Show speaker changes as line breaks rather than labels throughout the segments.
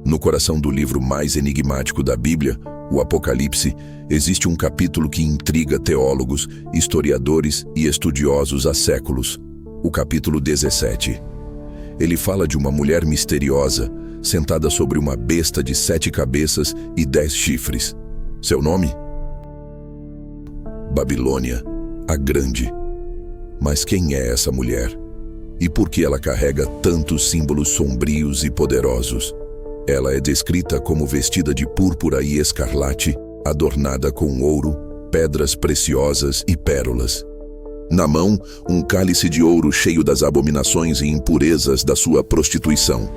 No coração do livro mais enigmático da Bíblia, o Apocalipse, existe um capítulo que intriga teólogos, historiadores e estudiosos há séculos. O capítulo 17. Ele fala de uma mulher misteriosa, sentada sobre uma besta de 7 cabeças e 10 chifres. Seu nome? Babilônia, a Grande. Mas quem é essa mulher? E por que ela carrega tantos símbolos sombrios e poderosos? Ela é descrita como vestida de púrpura e escarlate, adornada com ouro, pedras preciosas e pérolas. Na mão, um cálice de ouro cheio das abominações e impurezas da sua prostituição.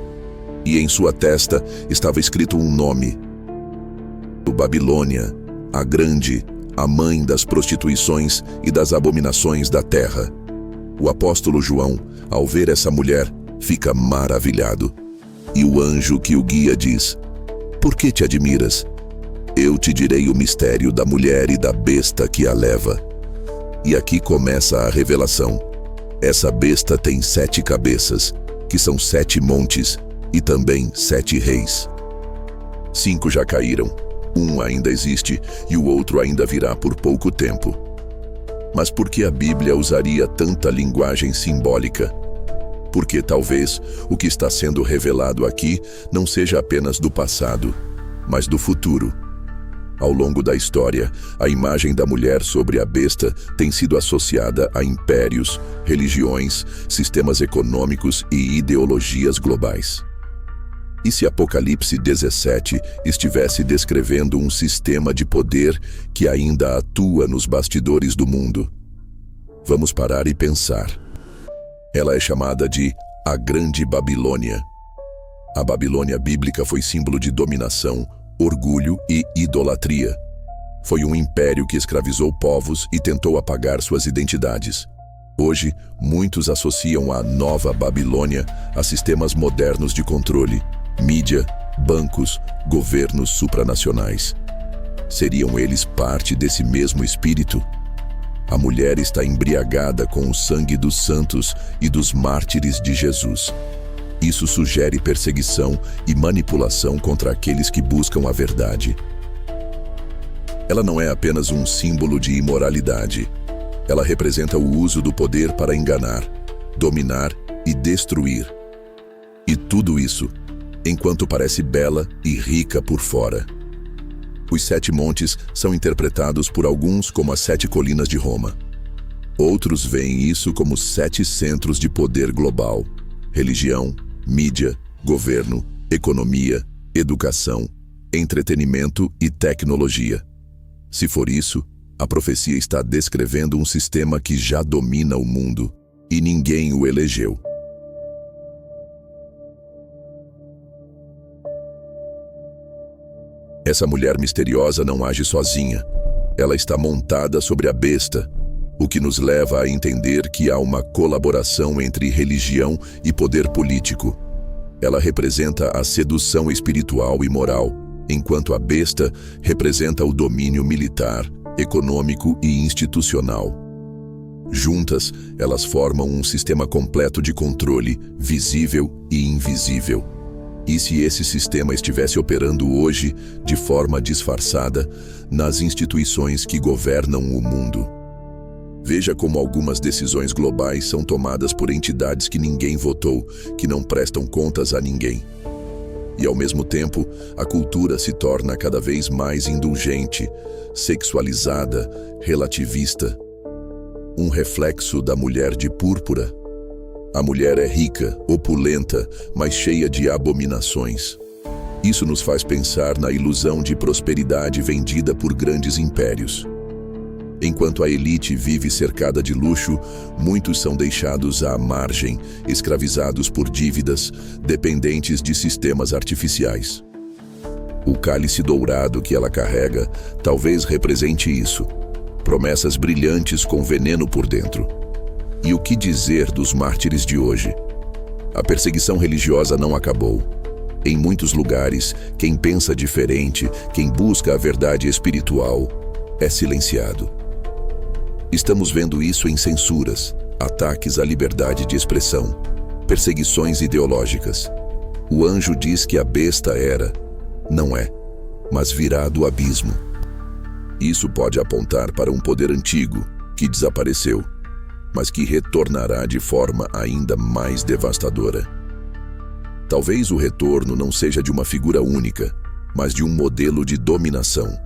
E em sua testa estava escrito um nome: Babilônia, a Grande, a mãe das prostituições e das abominações da terra. O apóstolo João, ao ver essa mulher, fica maravilhado. E o anjo que o guia diz: Por que te admiras? Eu te direi o mistério da mulher e da besta que a leva. E aqui começa a revelação. Essa besta tem 7 cabeças, que são 7 montes, e também 7 reis. 5 já caíram, um ainda existe e o outro ainda virá por pouco tempo. Mas por que a Bíblia usaria tanta linguagem simbólica? Porque talvez o que está sendo revelado aqui não seja apenas do passado, mas do futuro. Ao longo da história, a imagem da mulher sobre a besta tem sido associada a impérios, religiões, sistemas econômicos e ideologias globais. E se Apocalipse 17 estivesse descrevendo um sistema de poder que ainda atua nos bastidores do mundo? Vamos parar e pensar. Ela é chamada de a Grande Babilônia. A Babilônia bíblica foi símbolo de dominação, orgulho e idolatria. Foi um império que escravizou povos e tentou apagar suas identidades. Hoje, muitos associam a Nova Babilônia a sistemas modernos de controle, mídia, bancos, governos supranacionais. Seriam eles parte desse mesmo espírito? A mulher está embriagada com o sangue dos santos e dos mártires de Jesus. Isso sugere perseguição e manipulação contra aqueles que buscam a verdade. Ela não é apenas um símbolo de imoralidade. Ela representa o uso do poder para enganar, dominar e destruir. E tudo isso, enquanto parece bela e rica por fora. Os 7 montes são interpretados por alguns como as 7 colinas de Roma. Outros veem isso como 7 centros de poder global: religião, mídia, governo, economia, educação, entretenimento e tecnologia. Se for isso, a profecia está descrevendo um sistema que já domina o mundo e ninguém o elegeu. Essa mulher misteriosa não age sozinha. Ela está montada sobre a besta, o que nos leva a entender que há uma colaboração entre religião e poder político. Ela representa a sedução espiritual e moral, enquanto a besta representa o domínio militar, econômico e institucional. Juntas, elas formam um sistema completo de controle, visível e invisível. E se esse sistema estivesse operando hoje, de forma disfarçada, nas instituições que governam o mundo? Veja como algumas decisões globais são tomadas por entidades que ninguém votou, que não prestam contas a ninguém. E ao mesmo tempo, a cultura se torna cada vez mais indulgente, sexualizada, relativista. Um reflexo da mulher de púrpura. A mulher é rica, opulenta, mas cheia de abominações. Isso nos faz pensar na ilusão de prosperidade vendida por grandes impérios. Enquanto a elite vive cercada de luxo, muitos são deixados à margem, escravizados por dívidas, dependentes de sistemas artificiais. O cálice dourado que ela carrega talvez represente isso. Promessas brilhantes com veneno por dentro. E o que dizer dos mártires de hoje? A perseguição religiosa não acabou. Em muitos lugares, quem pensa diferente, quem busca a verdade espiritual, é silenciado. Estamos vendo isso em censuras, ataques à liberdade de expressão, perseguições ideológicas. O anjo diz que a besta era, não é, mas virá do abismo. Isso pode apontar para um poder antigo que desapareceu, mas que retornará de forma ainda mais devastadora. Talvez o retorno não seja de uma figura única, mas de um modelo de dominação,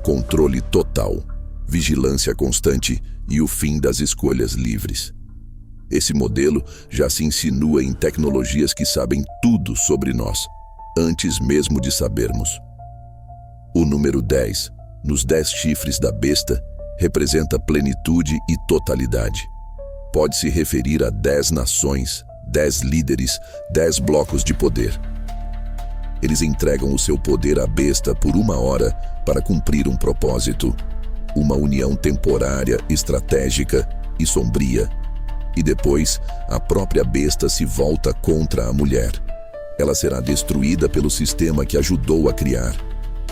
controle total, vigilância constante e o fim das escolhas livres. Esse modelo já se insinua em tecnologias que sabem tudo sobre nós, antes mesmo de sabermos. O número 10, nos 10 chifres da besta, representa plenitude e totalidade. Pode se referir a 10 nações, 10 líderes, 10 blocos de poder. Eles entregam o seu poder à besta por 1 hora para cumprir um propósito, uma união temporária, estratégica e sombria. E depois, a própria besta se volta contra a mulher. Ela será destruída pelo sistema que ajudou a criar.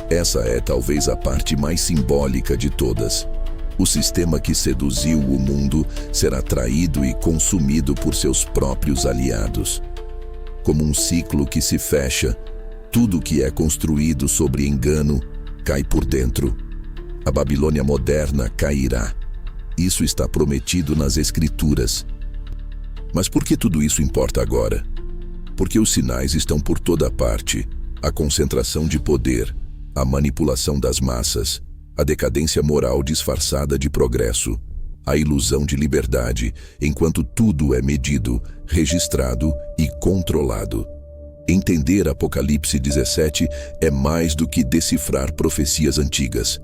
Essa é talvez a parte mais simbólica de todas. O sistema que seduziu o mundo será traído e consumido por seus próprios aliados. Como um ciclo que se fecha, tudo que é construído sobre engano cai por dentro. A Babilônia moderna cairá. Isso está prometido nas Escrituras. Mas por que tudo isso importa agora? Porque os sinais estão por toda parte. A concentração de poder, a manipulação das massas, a decadência moral disfarçada de progresso, a ilusão de liberdade, enquanto tudo é medido, registrado e controlado. Entender Apocalipse 17 é mais do que decifrar profecias antigas.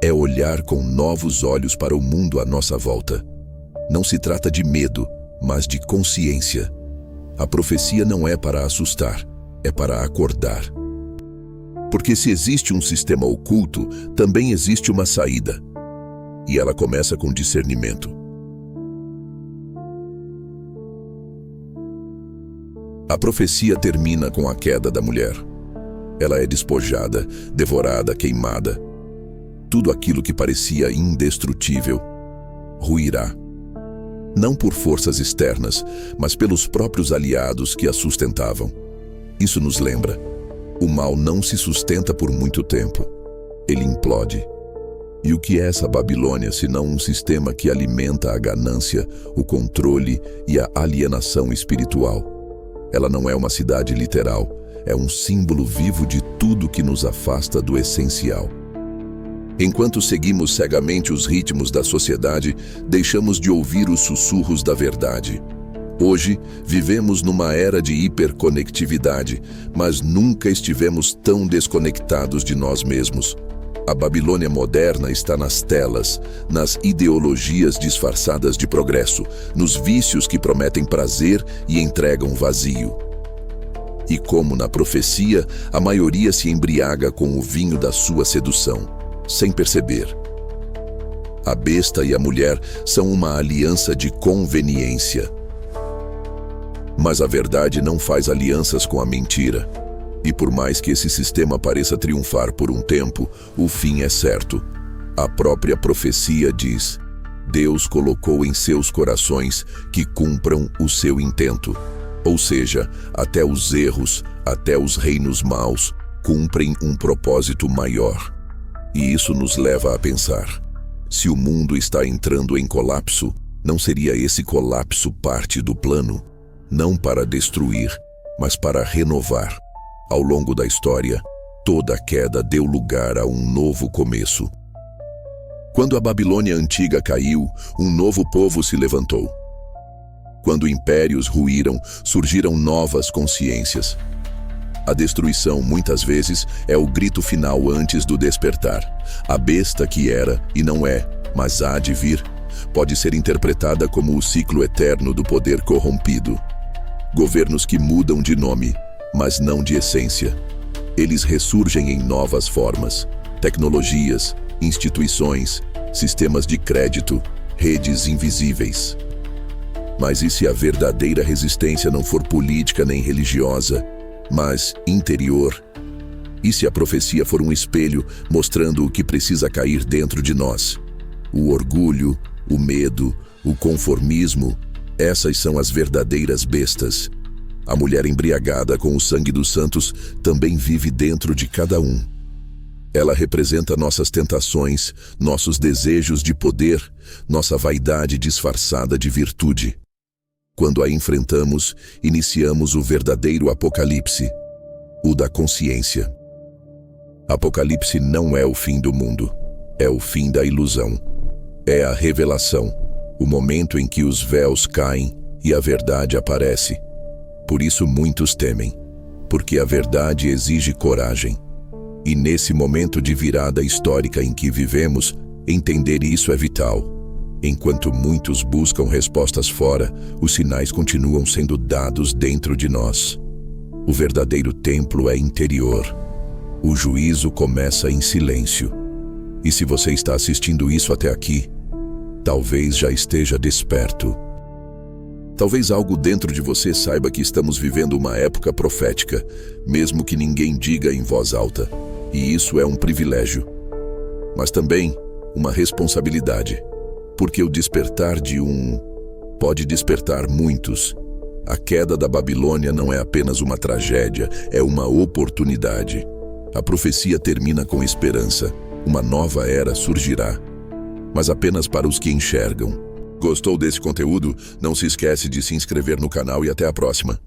É olhar com novos olhos para o mundo à nossa volta. Não se trata de medo, mas de consciência. A profecia não é para assustar, é para acordar. Porque se existe um sistema oculto, também existe uma saída. E ela começa com discernimento. A profecia termina com a queda da mulher. Ela é despojada, devorada, queimada. Tudo aquilo que parecia indestrutível ruirá. Não por forças externas, mas pelos próprios aliados que a sustentavam. Isso nos lembra: o mal não se sustenta por muito tempo. Ele implode. E o que é essa Babilônia senão um sistema que alimenta a ganância, o controle e a alienação espiritual? Ela não é uma cidade literal, é um símbolo vivo de tudo que nos afasta do essencial. Enquanto seguimos cegamente os ritmos da sociedade, deixamos de ouvir os sussurros da verdade. Hoje, vivemos numa era de hiperconectividade, mas nunca estivemos tão desconectados de nós mesmos. A Babilônia moderna está nas telas, nas ideologias disfarçadas de progresso, nos vícios que prometem prazer e entregam vazio. E como na profecia, a maioria se embriaga com o vinho da sua sedução, sem perceber. A besta e a mulher são uma aliança de conveniência. Mas a verdade não faz alianças com a mentira. E por mais que esse sistema pareça triunfar por um tempo, o fim é certo. A própria profecia diz: Deus colocou em seus corações que cumpram o seu intento. Ou seja, até os erros, até os reinos maus, cumprem um propósito maior. E isso nos leva a pensar: se o mundo está entrando em colapso, não seria esse colapso parte do plano? Não para destruir, mas para renovar. Ao longo da história, toda queda deu lugar a um novo começo. Quando a Babilônia antiga caiu, um novo povo se levantou. Quando impérios ruíram, surgiram novas consciências. A destruição, muitas vezes, é o grito final antes do despertar. A besta que era e não é, mas há de vir, pode ser interpretada como o ciclo eterno do poder corrompido. Governos que mudam de nome, mas não de essência. Eles ressurgem em novas formas: tecnologias, instituições, sistemas de crédito, redes invisíveis. Mas e se a verdadeira resistência não for política nem religiosa, mas interior? E se a profecia for um espelho mostrando o que precisa cair dentro de nós? O orgulho, o medo, o conformismo, essas são as verdadeiras bestas. A mulher embriagada com o sangue dos santos também vive dentro de cada um. Ela representa nossas tentações, nossos desejos de poder, nossa vaidade disfarçada de virtude. Quando a enfrentamos, iniciamos o verdadeiro apocalipse, o da consciência. Apocalipse não é o fim do mundo, é o fim da ilusão. É a revelação, o momento em que os véus caem e a verdade aparece. Por isso muitos temem, porque a verdade exige coragem. E nesse momento de virada histórica em que vivemos, entender isso é vital. Enquanto muitos buscam respostas fora, os sinais continuam sendo dados dentro de nós. O verdadeiro templo é interior. O juízo começa em silêncio. E se você está assistindo isso até aqui, talvez já esteja desperto. Talvez algo dentro de você saiba que estamos vivendo uma época profética, mesmo que ninguém diga em voz alta. E isso é um privilégio, mas também uma responsabilidade, porque o despertar de um pode despertar muitos. A queda da Babilônia não é apenas uma tragédia, é uma oportunidade. A profecia termina com esperança. Uma nova era surgirá, mas apenas para os que enxergam. Gostou desse conteúdo? Não se esquece de se inscrever no canal e até a próxima.